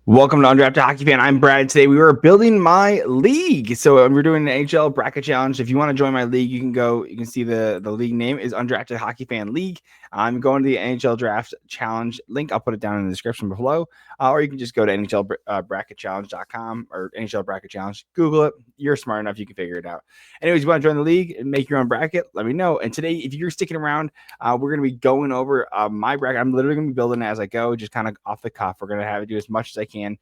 Welcome to Undrafted Hockey Fan. I'm Brad. Today we were building my league. So we're doing an NHL Bracket Challenge. If you want to join my league, you can go. You can see the league name is Undrafted Hockey Fan League. I'm going to the NHL Draft Challenge link. I'll put it down in the description below. Or you can just go to NHLBracketChallenge.com or NHL Bracket Challenge. Google it. You're smart enough. You can figure it out. Anyways, you want to join the league and make your own bracket, let me know. And today, if you're sticking around, we're going to be going over my bracket. I'm literally going to be building it as I go, just kind of off the cuff. We're going to have to do as much as I can. We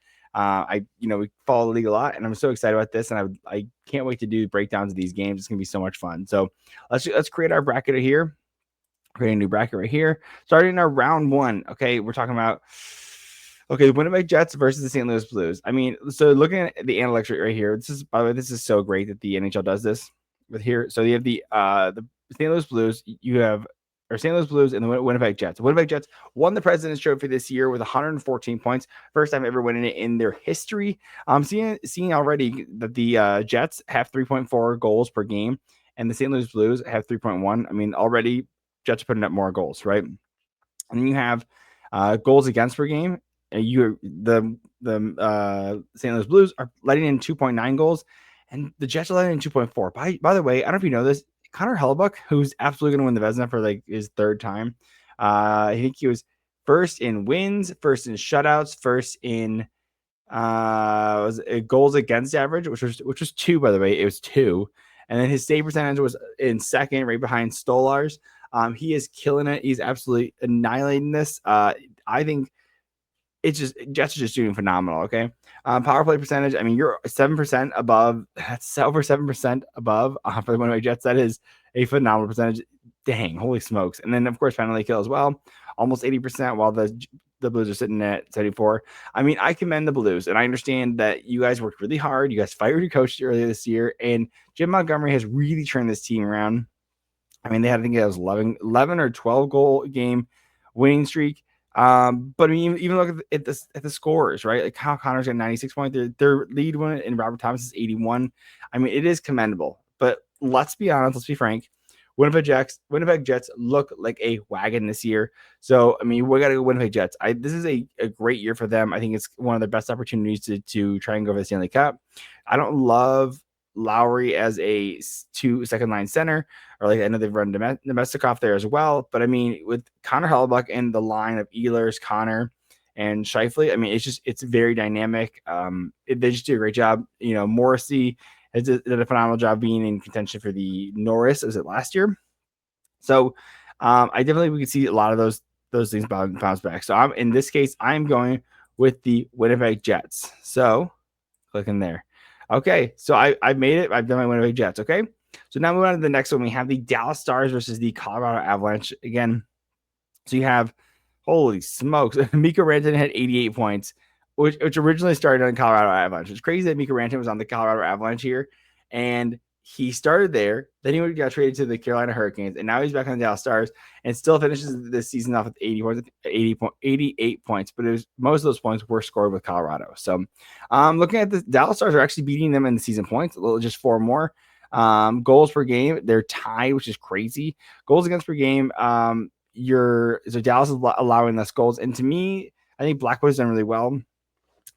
follow the league a lot, and I'm so excited about this, and I can't wait to do breakdowns of these games. It's gonna be so much fun. So let's create our bracket here. Create a new bracket right here. Starting our round one. Okay, we're talking about the Winnipeg Jets versus the St. Louis Blues. I mean, so looking at the analytics right here, this is, by the way, this is so great that the NHL does this with here. So you have the St. Louis Blues. You have St. Louis Blues and the Winnipeg Jets. The Winnipeg Jets won the President's Trophy this year with 114 points. First time ever winning it in their history. Seeing already that the Jets have 3.4 goals per game and the St. Louis Blues have 3.1. I mean, already Jets are putting up more goals, right? And then you have goals against per game. The St. Louis Blues are letting in 2.9 goals, and the Jets are letting in 2.4. By the way, I don't know if you know this. Connor Hellebuyck, who's absolutely going to win the Vezina for like his third time. I think he was first in wins, first in shutouts, first in goals against average, which was 2, by the way. It was 2. And then his save percentage was in second, right behind Stolarz. He is killing it. He's absolutely annihilating this. I think it's just Jets are just doing phenomenal. Okay. Power play percentage. I mean, you're 7% above. That's over 7% above for the Winnipeg Jets. That is a phenomenal percentage. Dang, holy smokes. And then, of course, penalty kill as well. Almost 80%, while the Blues are sitting at 74. I mean, I commend the Blues, and I understand that you guys worked really hard. You guys fired your coach earlier this year, and Jim Montgomery has really turned this team around. I mean, they had, I think it was 11 or 12 goal game winning streak. But I mean, even look at the scores, right? Like Kyle Connor's got 96 points. Their lead one and Robert Thomas is 81. I mean, it is commendable. But let's be honest, let's be frank. Winnipeg Jets look like a wagon this year. So I mean, we got to go Winnipeg Jets. This is a great year for them. I think it's one of their best opportunities to try and go for the Stanley Cup. I don't love Lowry as a second line center, or like I know they've run Domestikov there as well. But I mean, with Connor Hellebuyck and the line of Ehlers, Connor, and Scheifele, I mean, it's very dynamic. They just do a great job. You know, Morrissey did a phenomenal job being in contention for the Norris. Was it last year? So I definitely we could see a lot of those things bounce back. So in this case, I'm going with the Winnipeg Jets. So click in there. Okay, so I've made it. I've done my Winnipeg Jets. Okay, so now moving on to the next one. We have the Dallas Stars versus the Colorado Avalanche again. So you have, holy smokes, Mikko Rantanen had 88 points, which originally started on Colorado Avalanche. It's crazy that Mikko Rantanen was on the Colorado Avalanche here, and he started there. Then he got traded to the Carolina Hurricanes, and now he's back on the Dallas Stars and still finishes this season off with 88 points. But most of those points were scored with Colorado. So looking at the Dallas Stars are actually beating them in the season points, just 4 more. Goals per game, they're tied, which is crazy. Goals against per game, so Dallas is allowing less goals. And to me, I think Blackwood's done really well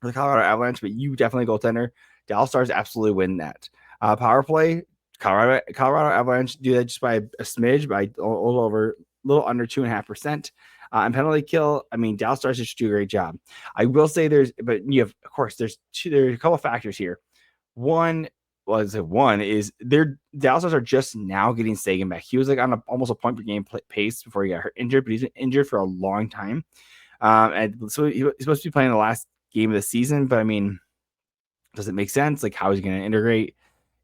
for the Colorado Avalanche, but you definitely goaltender. Dallas Stars absolutely win that. Power play, Colorado Avalanche do that just by a smidge, by a little under 2.5%. And penalty kill, I mean, Dallas Stars just do a great job. I will say there's a couple of factors here. One is their Dallas Stars are just now getting Sagan back. He was like on almost a point per game pace before he got injured, but he's been injured for a long time. And so he's supposed to be playing the last game of the season, but I mean, does it make sense? Like, how is he going to integrate?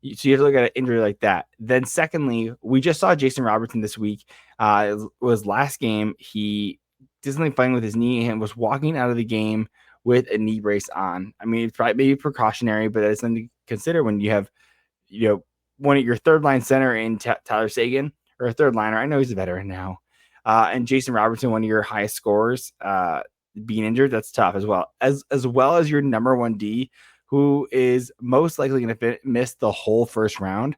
So you have to look at an injury like that. Then secondly, we just saw Jason Robertson this week. It was last game. He did something funny with his knee and was walking out of the game with a knee brace on. I mean, it's probably maybe precautionary, but it's something to consider when you have, one of your third line center in Tyler Sagan, or a third liner. I know he's a veteran now. And Jason Robertson, one of your highest scorers, being injured, that's tough as well. As well as your number 1 D, who is most likely going to miss the whole first round,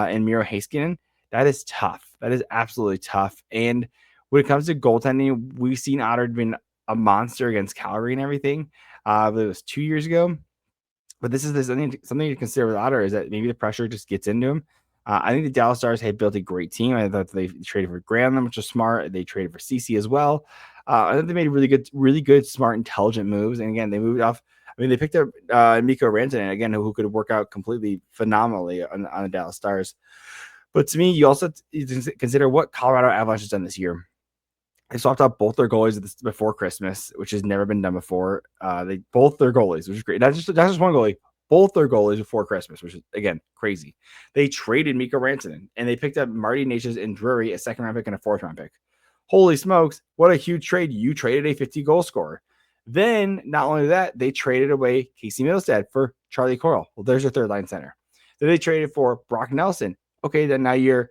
in Miro Heiskanen. That is tough. That is absolutely tough. And when it comes to goaltending, we've seen Otter been a monster against Calgary and everything. I believe it was 2 years ago. But this is something to consider with Ottawa is that maybe the pressure just gets into him. I think the Dallas Stars had built a great team. I thought they traded for Graham, which was smart. They traded for CC as well. I think they made really good, smart, intelligent moves. And again, they moved off. I mean, they picked up Mikko Rantanen again, who could work out completely phenomenally on the Dallas Stars. But to me, you also consider what Colorado Avalanche has done this year. They swapped out both their goalies before Christmas, which has never been done before. Both their goalies, which is great. Not just one goalie, both their goalies before Christmas, which is again crazy. They traded Mikko Rantanen and they picked up Marty Necas and Drury, a second round pick and a fourth round pick. Holy smokes! What a huge trade! You traded a 50 goal scorer. Then not only that, they traded away Casey Middlestad for Charlie Coyle. Well, there's your third line center. Then they traded for Brock Nelson. Okay, then now you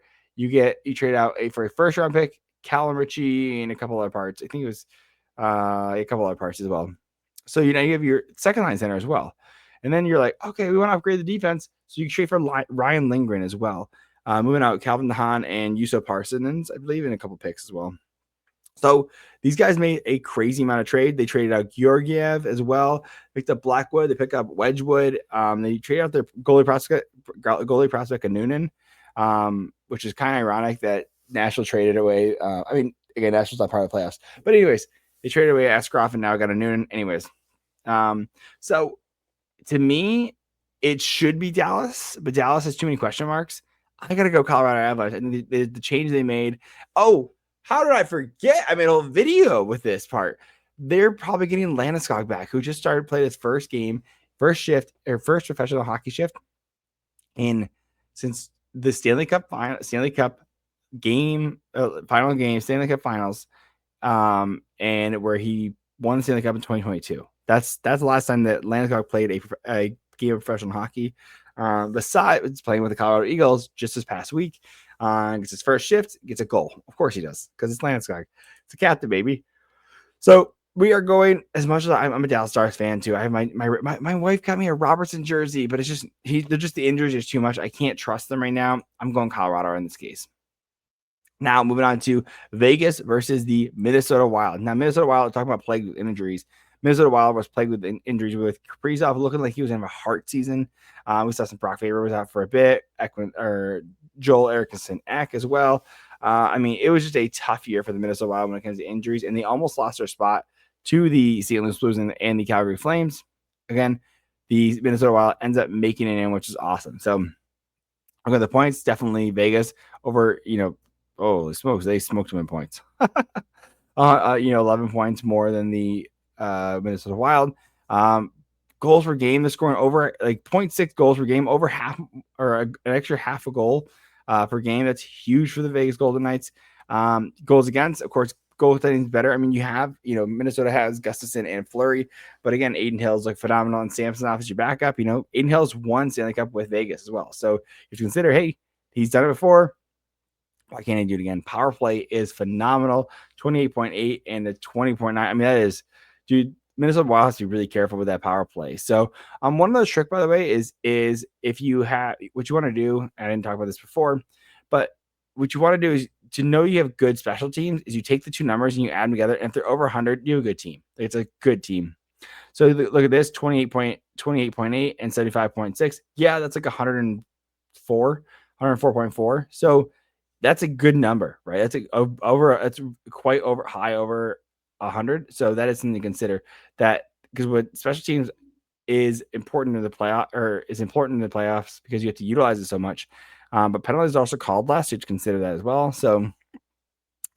trade out for a first round pick, Callum Ritchie, and a couple other parts. I think it was a couple other parts as well. So you have your second line center as well. And then you're like, okay, we want to upgrade the defense. So you trade for Ryan Lindgren as well. Moving out Calvin DeHaan and Juuso Parsons, I believe, in a couple picks as well. So these guys made a crazy amount of trade. They traded out Georgiev as well. Picked up Blackwood. They picked up Wedgwood. They traded out their goalie prospect Noonan, which is kind of ironic that Nashville traded away. I mean, again, Nashville's not part of the playoffs. But anyways, they traded away Askarov and now got a Noonan. Anyways, so to me, it should be Dallas, but Dallas has too many question marks. I got to go Colorado Avalanche. I think the change they made. Oh, how did I forget? I made a whole video with this part. They're probably getting Landeskog back, who just started playing his first professional hockey shift since the Stanley Cup final game, Stanley Cup Finals, and where he won the Stanley Cup in 2022. That's the last time that Landeskog played a game of professional hockey. Besides playing with the Colorado Eagles just this past week, gets his first shift, gets a goal. Of course he does, because it's Landeskog. It's a captain, baby. So we are going, as much as I'm a Dallas Stars fan too. I have my wife got me a Robertson jersey, but it's just the injuries are too much. I can't trust them right now. I'm going Colorado in this case. Now moving on to Vegas versus the Minnesota Wild. Now Minnesota Wild, talking about plagued with injuries. Minnesota Wild was plagued with injuries, with Kaprizov looking like he was in a heart season. We saw some Brock Faber was out for a bit. Joel Eriksson Ek as well. I mean, it was just a tough year for the Minnesota Wild when it comes to injuries, and they almost lost their spot to the St. Louis Blues and the Calgary Flames. Again, the Minnesota Wild ends up making it in, which is awesome. So, okay, the points, definitely Vegas over, holy smokes, they smoked them in points. 11 points more than the Minnesota Wild. Goals per game, they're scoring over 0.6 goals per game, over half or an extra half a goal per game. That's huge for the Vegas Golden Knights. Goals against, of course, goaltending is better. I mean, you have, Minnesota has Gustafsson and Fleury, but again, Aiden Hill's phenomenal, and Samsonov is your backup. Aiden Hill's won Stanley Cup with Vegas as well. So if you consider, hey, he's done it before, why can't he do it again? Power play is phenomenal, 28.8 and the 20.9. I mean, that is, dude. Minnesota Wild has to be really careful with that power play. So, one of those tricks, by the way, is if you have what you want to do. I didn't talk about this before, but what you want to do is to know you have good special teams. Is you take the two numbers and you add them together, and if they're over 100, you have a good team. It's a good team. So look at this: 28.8 and 75.6. Yeah, that's 104.4. So that's a good number, right? That's quite high over 100. So that is something to consider, that because what special teams is important in the playoffs because you have to utilize it so much. But penalties are also called less, so you consider that as well. So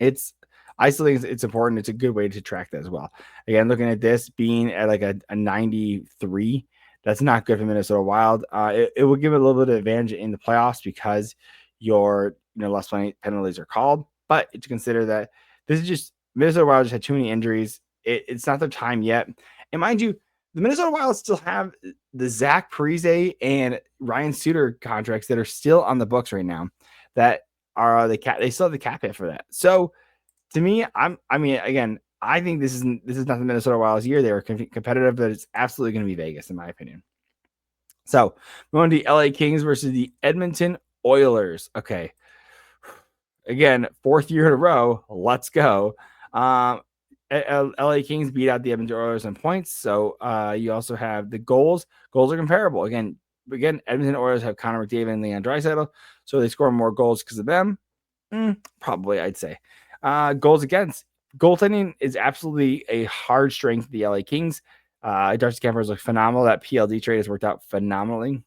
I still think it's important. It's a good way to track that as well. Again, looking at this being at a 93, that's not good for Minnesota Wild. It will give it a little bit of advantage in the playoffs because your less penalties are called. But to consider that this is just Minnesota Wild just had too many injuries. It's not their time yet. And mind you, the Minnesota Wild still have the Zach Parise and Ryan Suter contracts that are still on the books right now that are they still have the cap hit for that. So to me, I think this is not the Minnesota Wild's year. They were competitive, but it's absolutely going to be Vegas in my opinion. So going to the LA Kings versus the Edmonton Oilers. Okay. Again, fourth year in a row. Let's go. LA Kings beat out the Edmonton Oilers in points. So you also have the goals. Goals are comparable. Again, Edmonton Oilers have Connor McDavid and Leon Draisaitl, so they score more goals because of them. Probably, I'd say. Goals against. Goaltending is absolutely a hard strength of the LA Kings. Darcy Kuemper look phenomenal. That PLD trade has worked out phenomenally.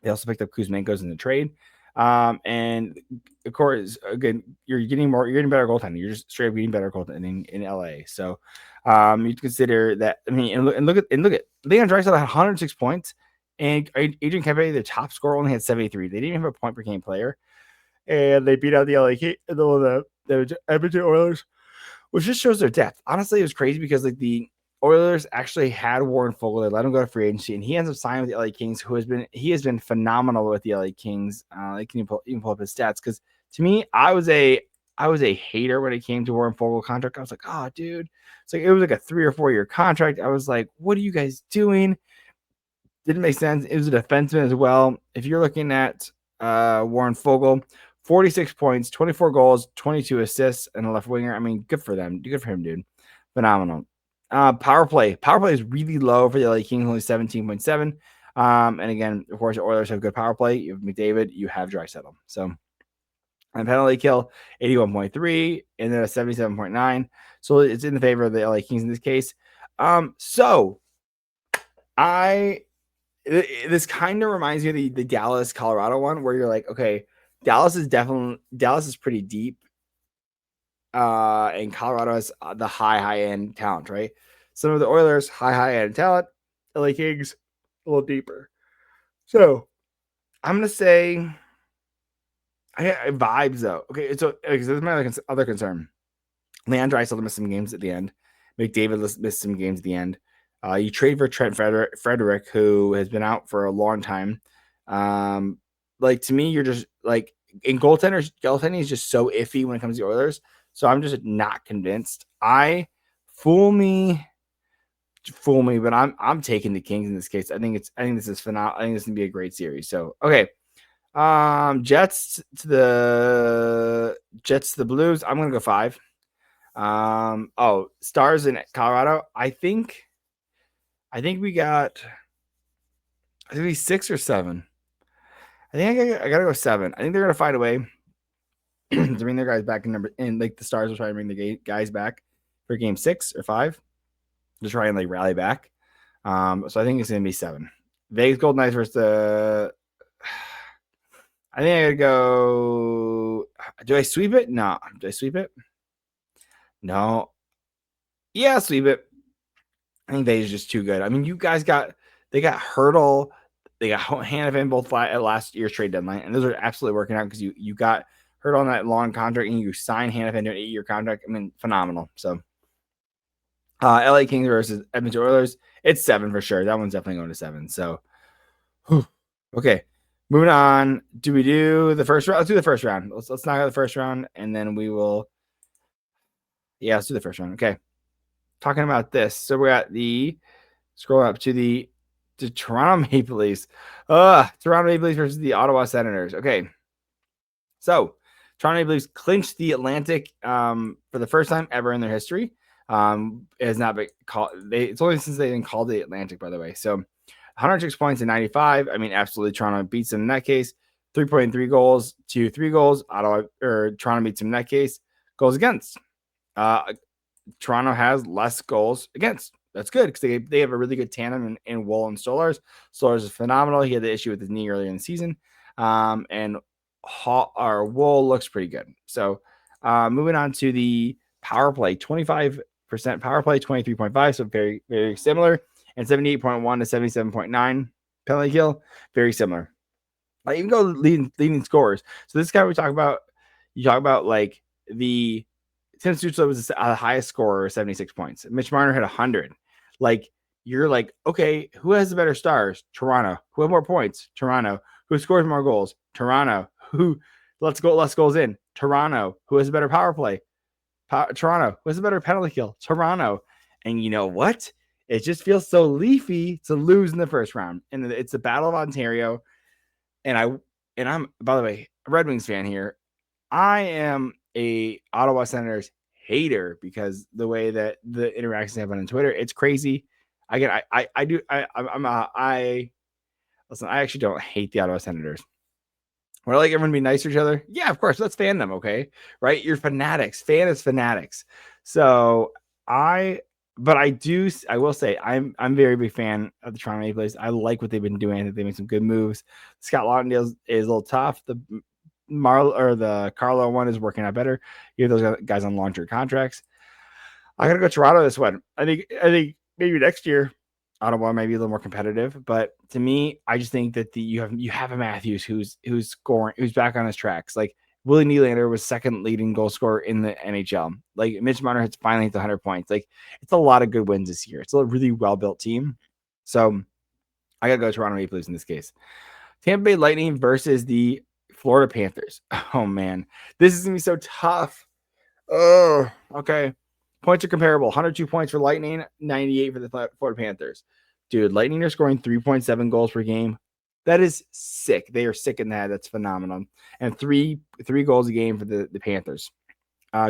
They also picked up Kuzmenko's in the trade. And of course, again, you're getting better goaltending. You're just straight up getting better goaltending in LA. So you consider that. I mean, and look at Leon Draisaitl had 106 points, and Adrian Kempe, the top scorer, only had 73. They didn't even have a point per game player, and they beat out the the Edmonton Oilers, which just shows their depth. Honestly, it was crazy because like the Oilers actually had Warren Fogle. They let him go to free agency, and he ends up signing with the LA Kings, who has been phenomenal with the LA Kings. Can you pull up his stats? Because to me, I was a hater when it came to Warren Fogle contract. I was like, oh, dude, it was like a 3 or 4 year contract. I was like, what are you guys doing? Didn't make sense. It was a defenseman as well. If you're looking at Warren Fogle, 46 points, 24 goals, 22 assists, and a left winger. I mean, good for them. Good for him, dude. Phenomenal. Power play is really low for the LA Kings, only 17.7. And again, of course, the Oilers have good power play. You have McDavid, you have Draisaitl. So, and penalty kill, 81.3, and then a 77.9. So it's in the favor of the LA Kings in this case. This kind of reminds me of the Dallas, Colorado one, where you're like, okay, Dallas is pretty deep. And Colorado has the high end talent, right? Some of the Oilers, high end talent. LA Kings, a little deeper. So I'm gonna say I vibes though. Okay, so this is my other concern. Leon Draisaitl missed some games at the end. McDavid missed some games at the end. You trade for Trent Frederick, who has been out for a long time. Like to me, you're just like in goaltending is just so iffy when it comes to the Oilers. So I'm just not convinced. Fool me, but I'm taking the Kings in this case. I think this is phenomenal. I think this is gonna be a great series. So okay. Jets to the Blues. I'm gonna go 5. Stars in Colorado. I think we got 6 or 7. I think I gotta go 7. I think they're gonna find a way to bring their guys back in like the Stars will try to bring the guys back for game 6 or 5 to try and like rally back. So I think it's gonna be 7. Vegas Golden Knights versus the. I think I gotta go. Do I sweep it? No. Do I sweep it? No. Yeah, sweep it. I think Vegas is just too good. I mean, you guys got Hurdle, they got Hanifin both at last year's trade deadline, and those are absolutely working out because you got Hurdle on that long contract and you signed Hanifin to an 8-year contract. I mean, phenomenal. So, LA Kings versus Edmonton Oilers, it's 7 for sure. That one's definitely going to 7. So, okay, moving on. Do we do the first round? Let's do the first round. Let's knock out the first round, and then we will. Yeah, let's do the first round. Okay. Talking about this. So we're at scroll up to the Toronto Maple Leafs. Toronto Maple Leafs versus the Ottawa Senators. Okay. So Toronto Maple Leafs clinched the Atlantic for the first time ever in their history. It has not been called. It's only since they didn't call the Atlantic, by the way. So 106 points in 95. I mean, absolutely, Toronto beats them in that case. 3.3 goals to 3 goals. Toronto beats them in that case. Goals against. Toronto has less goals against. That's good because they have a really good tandem in Woll and Stolarz. Stolarz is phenomenal. He had the issue with his knee earlier in the season. And Woll looks pretty good. So moving on to the power play, 25% power play, 23.5. So very, very similar. And 78.1 to 77.9 penalty kill. Very similar. I even go leading scorers. So this guy we talk about, you talk about like the Tim Stützle was the highest scorer, 76 points. Mitch Marner had 100. Like, you're like, okay, who has the better stars? Toronto. Who have more points? Toronto. Who scores more goals? Toronto. Who lets less goals in? Toronto. Who has a better power play? Toronto. Who has a better penalty kill? Toronto. And you know what? It just feels so Leafy to lose in the first round. And it's the Battle of Ontario. And I'm, by the way, a Red Wings fan here. I am a Ottawa Senators hater because the way that the interactions happen on Twitter, it's crazy. Again, listen, I actually don't hate the Ottawa Senators. Would I like everyone to be nice to each other? Yeah, of course. Let's fan them, okay? Right? You're fanatics. Fan is fanatics. So I will say I'm very big fan of the Toronto Maple Leafs. I like what they've been doing. I think they made some good moves. Scott Lauderdale is a little tough. The Carlo one is working out better. You have those guys on long-term contracts. I gotta go Toronto this one. I think maybe next year Ottawa might be a little more competitive, but to me, I just think that you have a Matthews who's scoring, who's back on his tracks. Like Willie Nylander was second leading goal scorer in the NHL. Like Mitch Marner has finally hit the 100 points. Like it's a lot of good wins this year. It's a really well built team. So I gotta go Toronto Maple Leafs in this case. Tampa Bay Lightning versus the Florida Panthers. Oh man, this is gonna be so tough. Oh, okay. Points are comparable. 102 points for Lightning, 98 for the Florida Panthers. Dude, Lightning are scoring 3.7 goals per game. That is sick. They are sick in that. That's phenomenal. And three goals a game for the Panthers.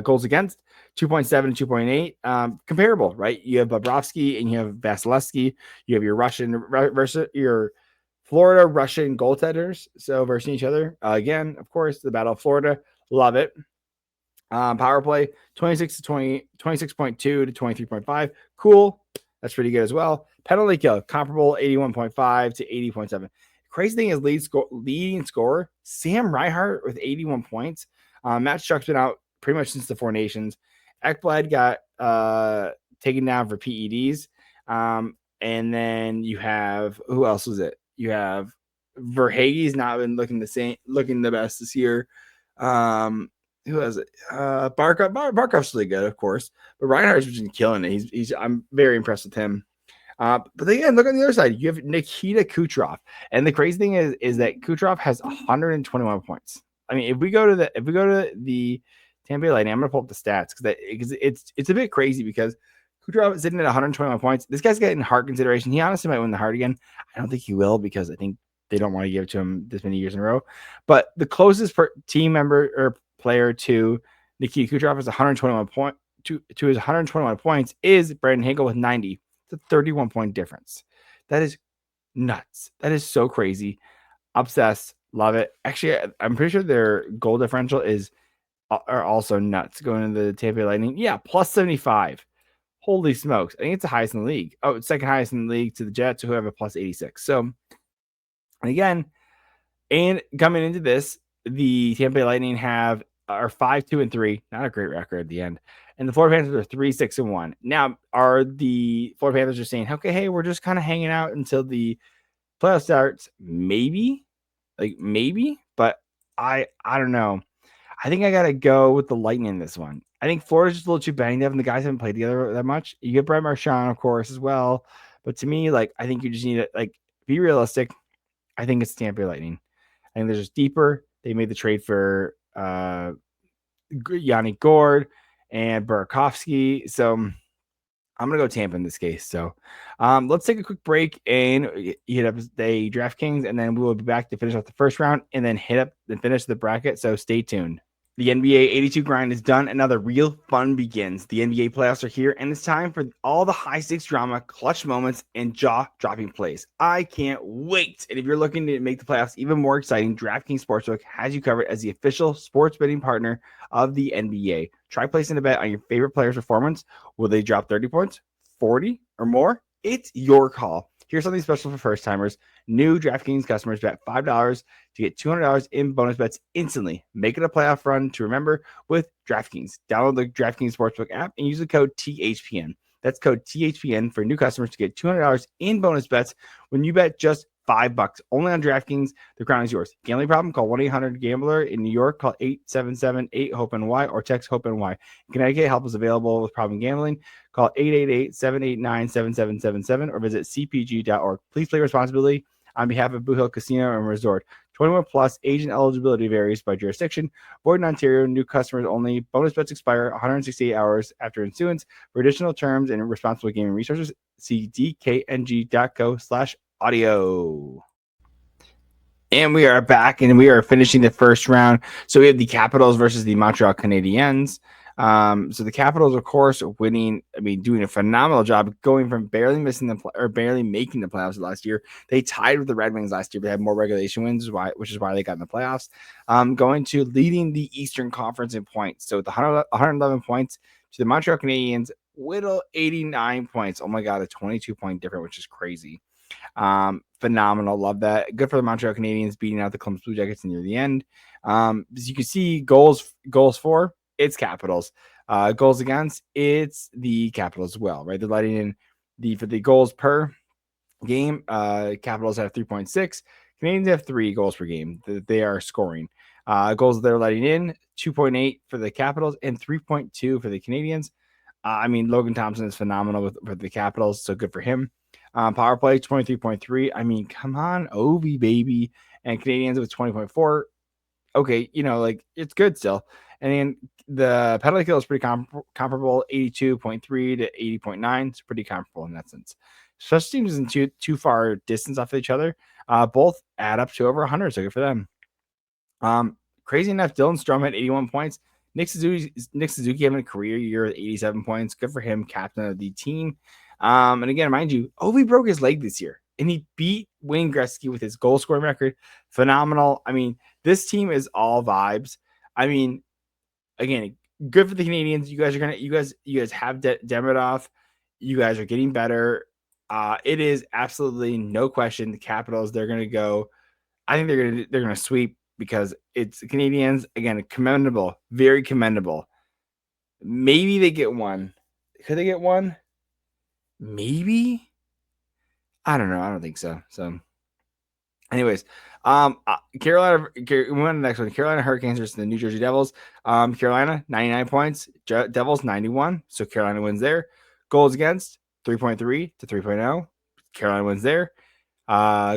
Goals against, 2.7 and 2.8. Comparable, right? You have Bobrovsky and you have Vasilevsky. You have your Florida Russian goaltenders. So versus each other. Again, of course, the Battle of Florida. Love it. Power play 26.2 to 23.5. Cool. That's pretty good as well. Penalty kill comparable 81.5 to 80.7. Crazy thing is leading scorer Sam Reinhart with 81 points. Matt Struck's been out pretty much since the Four Nations. Ekblad got taken down for PEDs. And then you have, who else was it? You have Verhaeghe's not been looking the best this year. Who has it? Barkov's really good, of course, but Reinhardt's been killing it. I'm very impressed with him. But again, look on the other side. You have Nikita Kucherov, and the crazy thing is that Kucherov has 121 points. I mean, if we go to the Tampa Bay Lightning, I'm gonna pull up the stats because it's a bit crazy because Kucherov is sitting at 121 points. This guy's getting Hart consideration. He honestly might win the Hart again. I don't think he will because I think they don't want to give it to him this many years in a row. But the closest team member or player to Nikita Kucherov is 121 point to his 121 points is Brandon Hagel with 90. It's a 31 point difference. That is nuts. That is so crazy. Obsessed. Love it. Actually, I'm pretty sure their goal differential are also nuts going into the Tampa Bay Lightning. Yeah, plus 75. Holy smokes. I think it's the highest in the league. Oh, it's second highest in the league to the Jets, who have a plus 86. So, again, and coming into this, the Tampa Bay Lightning are 5-2-3. Not a great record at the end. And the Florida Panthers are 3-6-1. Now, are the Florida Panthers just saying, okay, hey, we're just kind of hanging out until the playoff starts? Maybe. But I don't know. I think I got to go with the Lightning in this one. I think Florida's just a little too banged up, and the guys haven't played together that much. You get Brett Marchand, of course, as well. But to me, I think you just need to, be realistic. I think it's Tampa Bay Lightning. I think they're just deeper. They made the trade for Yanni Gourde and Burakovsky. So I'm going to go Tampa in this case. So let's take a quick break and hit up the DraftKings, and then we will be back to finish off the first round and then finish the bracket. So stay tuned. The NBA 82 grind is done, and now the real fun begins. The NBA playoffs are here, and it's time for all the high-stakes drama, clutch moments, and jaw-dropping plays. I can't wait! And if you're looking to make the playoffs even more exciting, DraftKings Sportsbook has you covered as the official sports betting partner of the NBA. Try placing a bet on your favorite player's performance. Will they drop 30 points, 40, or more? It's your call. Here's something special for first-timers. New DraftKings customers bet $5 to get $200 in bonus bets instantly. Make it a playoff run to remember with DraftKings. Download the DraftKings Sportsbook app and use the code THPN. That's code THPN for new customers to get $200 in bonus bets when you bet just $5 only on DraftKings. The crown is yours. Gambling problem? Call 1-800-GAMBLER. In New York, call 877-8-HOPE-NY or text HOPE-NY. In Connecticut, help is available with problem gambling. Call 888-789-7777 or visit cpg.org. Please play responsibly on behalf of Blue Hill Casino and Resort. 21 plus, age and eligibility varies by jurisdiction. Void in Ontario, new customers only. Bonus bets expire 168 hours after issuance. For additional terms and responsible gaming resources, see dkng.co/audio. And we are back, and we are finishing the first round. So we have the Capitals versus the Montreal Canadiens. So the Capitals, of course, winning. I mean, doing a phenomenal job, going from barely making the playoffs last year. They tied with the Red Wings last year, but had more regulation wins, which is why they got in the playoffs. Going to leading the Eastern Conference in points. So with 111 points to the Montreal Canadiens, little 89 points. Oh my God, a 22-point difference, which is crazy. Phenomenal. Love that. Good for the Montreal Canadiens beating out the Columbus Blue Jackets near the end. As you can see, goals for it's Capitals. Goals against, it's the Capitals as well, right? They're letting in for the goals per game. Capitals have 3.6. Canadians have 3 goals per game that they are scoring. Goals they're letting in, 2.8 for the Capitals and 3.2 for the Canadians. I mean, Logan Thompson is phenomenal with the Capitals, so good for him. Power play, 23.3. I mean, come on, Ovi, baby. And Canadians with 20.4. Okay, it's good still. And then the penalty kill is pretty comparable, 82.3 to 80.9. It's pretty comparable in that sense. Such teams isn't too far distance off of each other. Both add up to over 100, so good for them. Crazy enough, Dylan Strome had 81 points. Nick Suzuki having a career year with 87 points. Good for him, captain of the team. And again, mind you, Ovi broke his leg this year, and he beat Wayne Gretzky with his goal scoring record. Phenomenal. I mean, this team is all vibes. I mean, again, good for the Canadians. You guys have Demidov. You guys are getting better. It is absolutely no question. The Capitals, they're gonna go. I think they're gonna sweep because it's the Canadians. Again, commendable, very commendable. Maybe they get one. Could they get one? Maybe. I don't know. I don't think so. So, anyways, Carolina. We went to the next one. Carolina Hurricanes versus the New Jersey Devils. Carolina 99 points. Devils 91. So Carolina wins there. Goals against 3.3 to 3.0. Carolina wins there.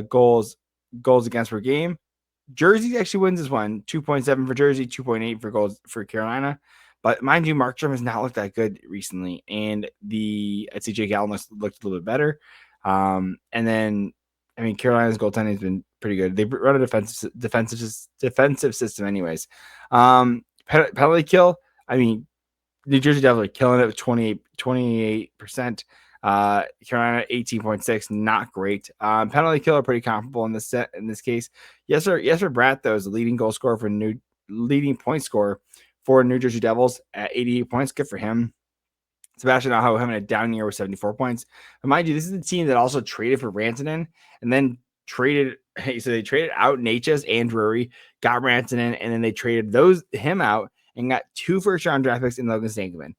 Goals against per game. Jersey actually wins this one. 2.7 for Jersey, 2.8 for goals for Carolina. But mind you, Markstrom has not looked that good recently, and I'd say Jake Allen looked a little bit better. And then, I mean, Carolina's goaltending has been pretty good. They run a defensive system, anyways. Penalty kill. I mean, New Jersey Devils are killing it with 28%. Carolina 18.6, not great. Penalty kill are pretty comparable in this case. Yes, sir. Bratt, though, is the leading goal scorer leading point scorer for New Jersey Devils at 88 points. Good for him. Sebastian Aho having a down year with 74 points. But mind you, this is the team that also traded for Rantanen and then they traded out Natchez and Drury, got Rantanen, and then they traded him out and got 2 first-round draft picks in Logan Stankoven.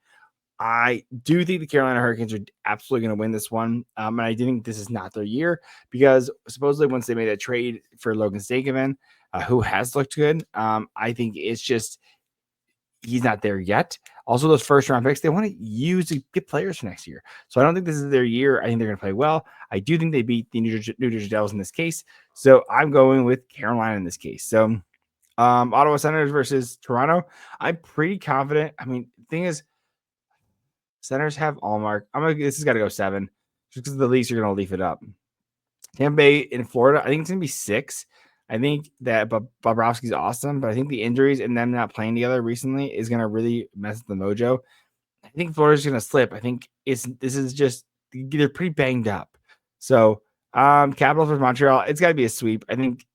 I do think the Carolina Hurricanes are absolutely going to win this one. And I do think this is not their year because supposedly once they made a trade for Logan Stankoven, who has looked good, I think it's just he's not there yet. Also, those first-round picks, they want to use to get players for next year. So I don't think this is their year. I think they're going to play well. I do think they beat the New Jersey Devils in this case. So I'm going with Carolina in this case. So Ottawa Senators versus Toronto. I'm pretty confident. I mean, the thing is, Senators have Allmark. This has got to go 7, just because the Leafs are going to leaf it up. Tampa Bay in Florida, I think it's going to be 6. I think that Bobrovsky's awesome, but I think the injuries and them not playing together recently is going to really mess with the mojo. I think Florida's going to slip. I think they're pretty banged up. So Capitals versus Montreal, it's got to be a sweep. I think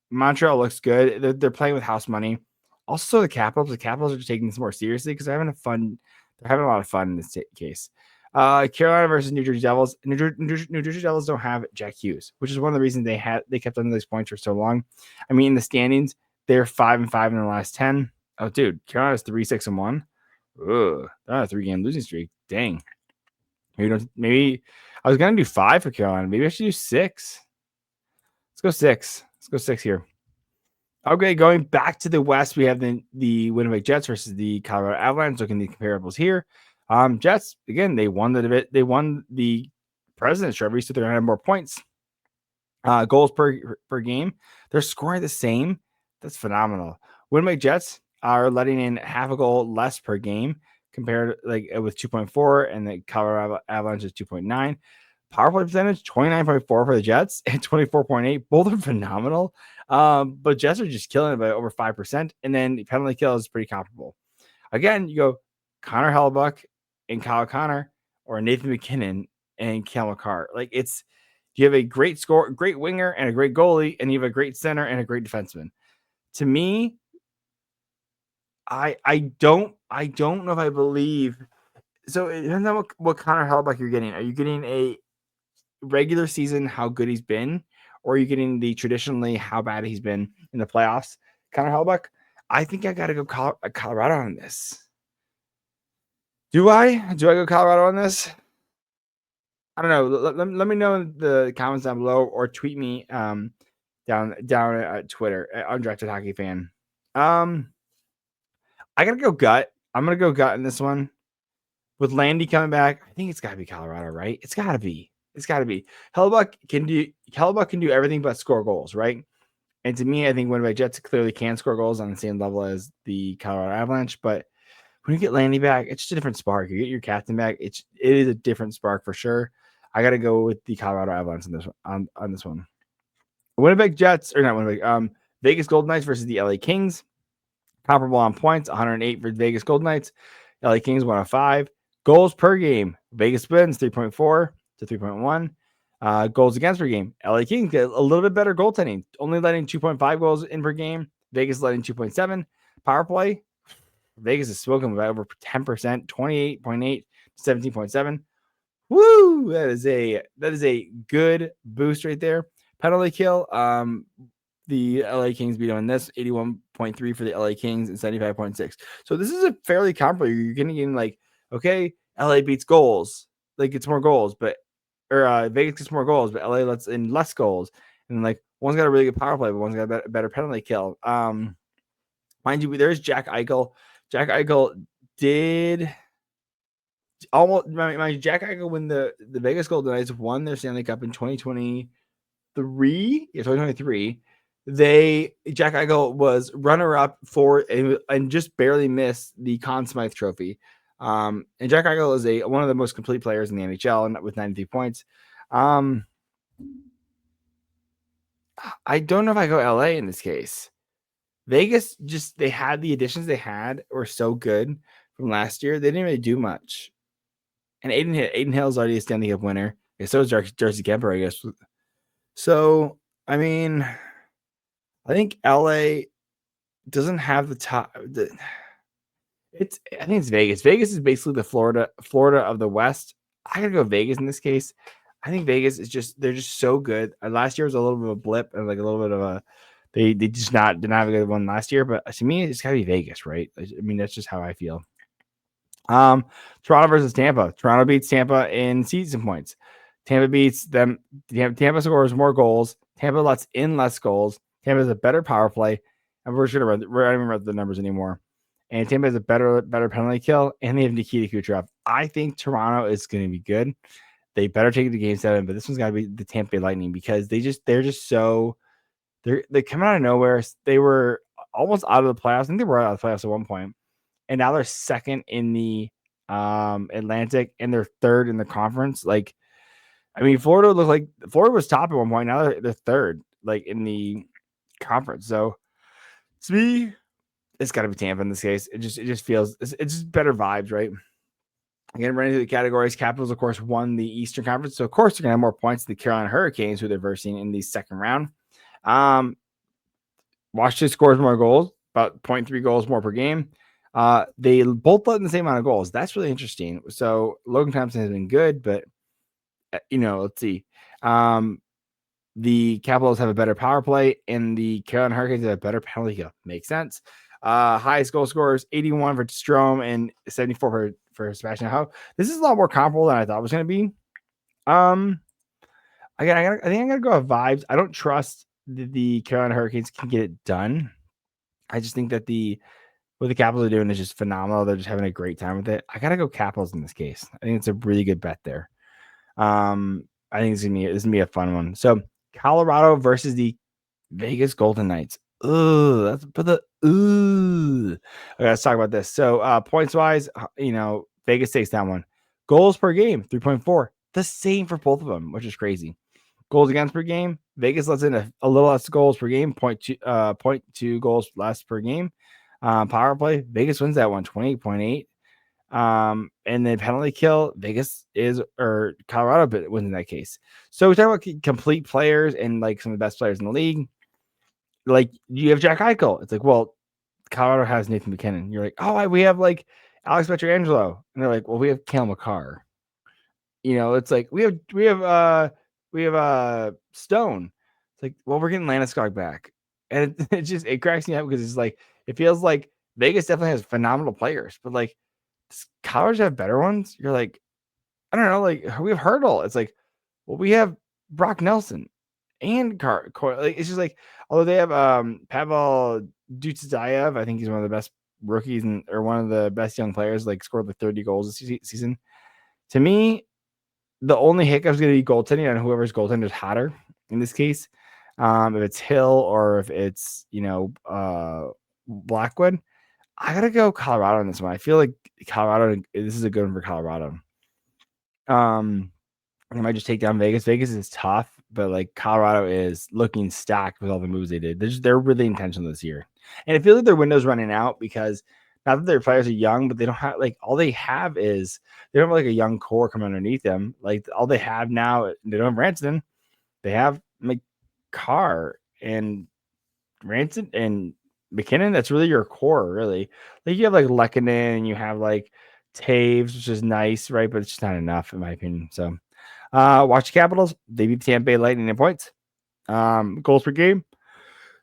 Montreal looks good. They're playing with house money. Also, the Capitals are taking this more seriously because they're having a lot of fun in this case. Carolina versus New Jersey Devils. New Jersey Devils don't have Jack Hughes, which is one of the reasons they kept under these points for so long. I mean, in the standings, they're 5-5 in the last 10. Oh, dude, Carolina's 3-6-1. Ugh, they're on a 3-game losing streak. Dang. Maybe I was gonna do 5 for Carolina. Maybe I should do 6. Let's go 6. Let's go 6 here. Okay, going back to the West, we have the Winnipeg Jets versus the Colorado Avalanche. Looking at the comparables here. Jets, again, they won the President's Trophy, so they're going to have more points. Goals per game. They're scoring the same. That's phenomenal. Winnipeg Jets are letting in half a goal less per game compared with 2.4, and the Colorado Avalanche is 2.9. Power play percentage, 29.4 for the Jets and 24.8. Both are phenomenal. But Jets are just killing it by over 5%. And then the penalty kill is pretty comparable. Again, you go, Connor Hellebuck and Kyle Connor, or Nathan McKinnon and Cale Makar. Like you have a great great winger and a great goalie, and you have a great center and a great defenseman. To me, I don't know if I believe. So it depends on what Connor Hellebuck you're getting. Are you getting a regular season, how good he's been, or are you getting the traditionally how bad he's been in the playoffs? Connor Hellebuck, I think I got to go Colorado on this. Do I go Colorado on this? I don't know. Let me know in the comments down below, or tweet me down at Twitter at Undrafted Hockey Fan. I gotta go gut. I'm gonna go gut in this one. With Landy coming back, I think it's gotta be Colorado, right? It's gotta be. Hellebuck can do everything but score goals, right? And to me, I think Winnipeg Jets clearly can score goals on the same level as the Colorado Avalanche. But when you get Landy back, it's just a different spark. You get your captain back, it is a different spark for sure. I got to go with the Colorado Avalanche on this one. Winnipeg Jets, or not Winnipeg, Vegas Golden Knights versus the LA Kings. Comparable on points, 108 for Vegas Golden Knights. LA Kings 105. Goals per game, Vegas wins 3.4 to 3.1. Goals against per game, LA Kings get a little bit better goaltending, only letting 2.5 goals in per game. Vegas letting 2.7. Power play, Vegas is smoking by over 10%, 28.8 to 17.7. Woo! That is a good boost right there. Penalty kill, the LA Kings beat on this 81.3 for the LA Kings and 75.6. So this is a fairly comparable. You're getting like, okay, LA beats goals, like it's more goals, but Vegas gets more goals, but LA lets in less goals. And like one's got a really good power play, but one's got a better penalty kill. Mind you, there's Jack Eichel. Jack Eichel did almost Jack Eichel when the Vegas Golden Knights won their Stanley Cup in 2023. Yeah, 2023. Jack Eichel was runner-up for and just barely missed the Conn Smythe Trophy. And Jack Eichel is one of the most complete players in the NHL with 93 points. I don't know if I go LA in this case. Vegas, just they had the additions they had were so good from last year. They didn't really do much. And Aiden Hill is already a Stanley Cup winner. Okay, so is Darcy Kuemper, I guess. So, I mean, I think LA doesn't have the top. I think it's Vegas. Vegas is basically the Florida of the West. I gotta go Vegas in this case. I think Vegas is they're just so good. Last year was a little bit of a blip and like a little bit of a they just did not have a good one last year. But to me, it's gotta be Vegas, right? I mean, that's just how I feel. Toronto versus Tampa. Toronto beats Tampa in season points. Tampa beats them. Tampa scores more goals. Tampa lets in less goals. Tampa has a better power play. And we're not even read the numbers anymore. And Tampa has a better penalty kill. And they have Nikita Kucherov. I think Toronto is going to be good. They better take it to game 7, but this one's got to be the Tampa Bay Lightning because they're coming out of nowhere. They were almost out of the playoffs. I think they were out of the playoffs at one point. And now they're second in the Atlantic and they're third in the conference. Like, I mean, Florida was top at one point. Now they're third, like in the conference. So to me, it's got to be Tampa in this case. It just feels it's just better vibes, right? Again, running through the categories, Capitals, of course, won the Eastern Conference. So, of course, they're going to have more points than the Carolina Hurricanes, who they're versing in the second round. Washington scores more goals, about 0.3 goals more per game. They both let in the same amount of goals. That's really interesting. So Logan Thompson has been good, but let's see. The Capitals have a better power play, and the Carolina Hurricanes have a better penalty kill. Makes sense. Highest goal scorers, 81 for Strome and 74 for Sebastian Aho. This is a lot more comparable than I thought it was going to be. I think I'm gonna go with vibes. I don't trust the Carolina Hurricanes can get it done. I just think that what the Capitals are doing is just phenomenal. They're just having a great time with it. I gotta go Capitals in this case. I think it's a really good bet there. I think this is gonna be a fun one. So Colorado versus the Vegas Golden Knights. Okay, let's talk about this. So points wise, Vegas takes that one. Goals per game, 3.4. The same for both of them, which is crazy. Goals against per game, Vegas lets in a little less goals per game, 0.2 goals less per game. Power play, Vegas wins that one, 28.8. And then penalty kill, Vegas is, or Colorado wins in that case. So we talk about complete players and like some of the best players in the league. Like you have Jack Eichel. It's like, well, Colorado has Nathan McKinnon. You're like, oh, we have like Alex Pietrangelo, and they're like, well, we have Cale Makar. It's like we have Stone. It's like, well, we're getting Landeskog back, and it cracks me up because it's like it feels like Vegas definitely has phenomenal players, but like does Colorado have better ones? You're like, I don't know, like we have Hurdle. It's like, well, we have Brock Nelson and like it's just like, although they have Pavel Dutsayev, I think he's one of the best rookies or one of the best young players, like scored like 30 goals this season. To me, the only hiccup is going to be goaltending, and whoever's goaltender is hotter in this case. If it's Hill or if it's Blackwood, I gotta go Colorado on this one. I feel like Colorado. This is a good one for Colorado. I might just take down Vegas. Vegas is tough, but like Colorado is looking stacked with all the moves they did. They're really intentional this year, and it feels like their window's running out because not that their players are young, but they don't have like all they have is they don't have like a young core coming underneath them. Like all they have now, they don't have Ranson. They have Carr and Ranson and McKinnon. That's really your core, really. Like you have like Lehkonen and you have like Taves, which is nice, right? But it's just not enough in my opinion. So watch the Capitals. They beat the Tampa Bay Lightning in points. Goals per game,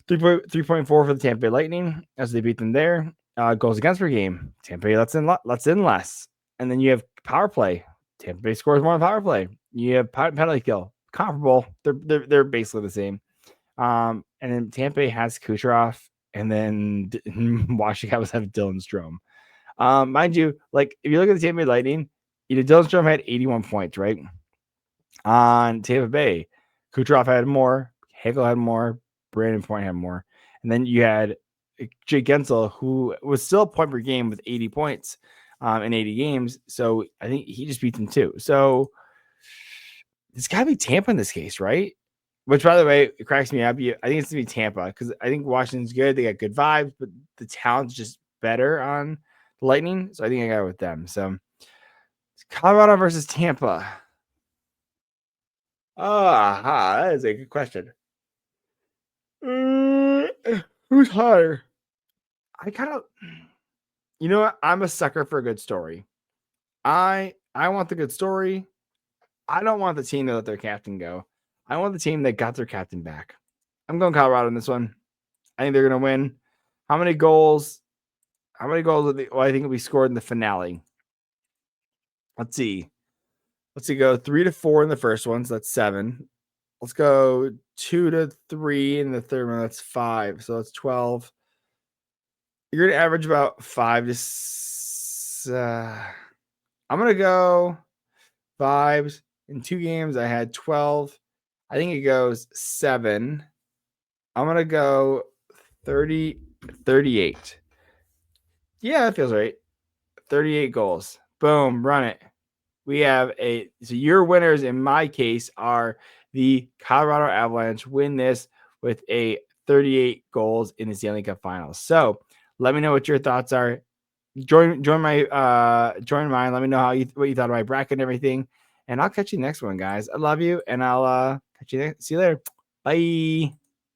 3.4 for the Tampa Bay Lightning as they beat them there. Goals against per game, Tampa Bay lets in less. And then you have power play. Tampa Bay scores more on power play. You have penalty kill, comparable. They're basically the same. And then Tampa Bay has Kucherov, and then Washington Capitals have Dylan Strome. Mind you, like if you look at the Tampa Bay Lightning, Dylan Strome had 81 points, right? On Tampa Bay, Kucherov had more, Hagel had more, Brandon Point had more, and then you had Jake Gensel, who was still a point per game with 80 points in 80 games. So I think he just beat them too. So it's got to be Tampa in this case, right? Which, by the way, it cracks me up. I think it's going to be Tampa because I think Washington's good. They got good vibes, but the talent's just better on the Lightning. So I think I got it with them. So Colorado versus Tampa. That is a good question. Who's hotter? I kind of, what? I'm a sucker for a good story. I want the good story. I don't want the team to let their captain go. I want the team that got their captain back. I'm going Colorado in this one. I think they're going to win. How many goals? I think it'll be scored in the finale. Let's see. Let's go 3-4 in the first one. So that's 7. Let's go 2-3 in the third one. That's 5. So that's 12. You're going to average about 5 to... I'm going to go 5s. In 2 games, I had 12. I think it goes 7. I'm going to go 38. Yeah, that feels right. 38 goals. Boom, run it. We have so your winners in my case are the Colorado Avalanche. Win this with a 38 goals in the Stanley Cup Finals. So let me know what your thoughts are. Join mine. Let me know what you thought of my bracket and everything. And I'll catch you next one, guys. I love you, and I'll catch you. See you later. Bye.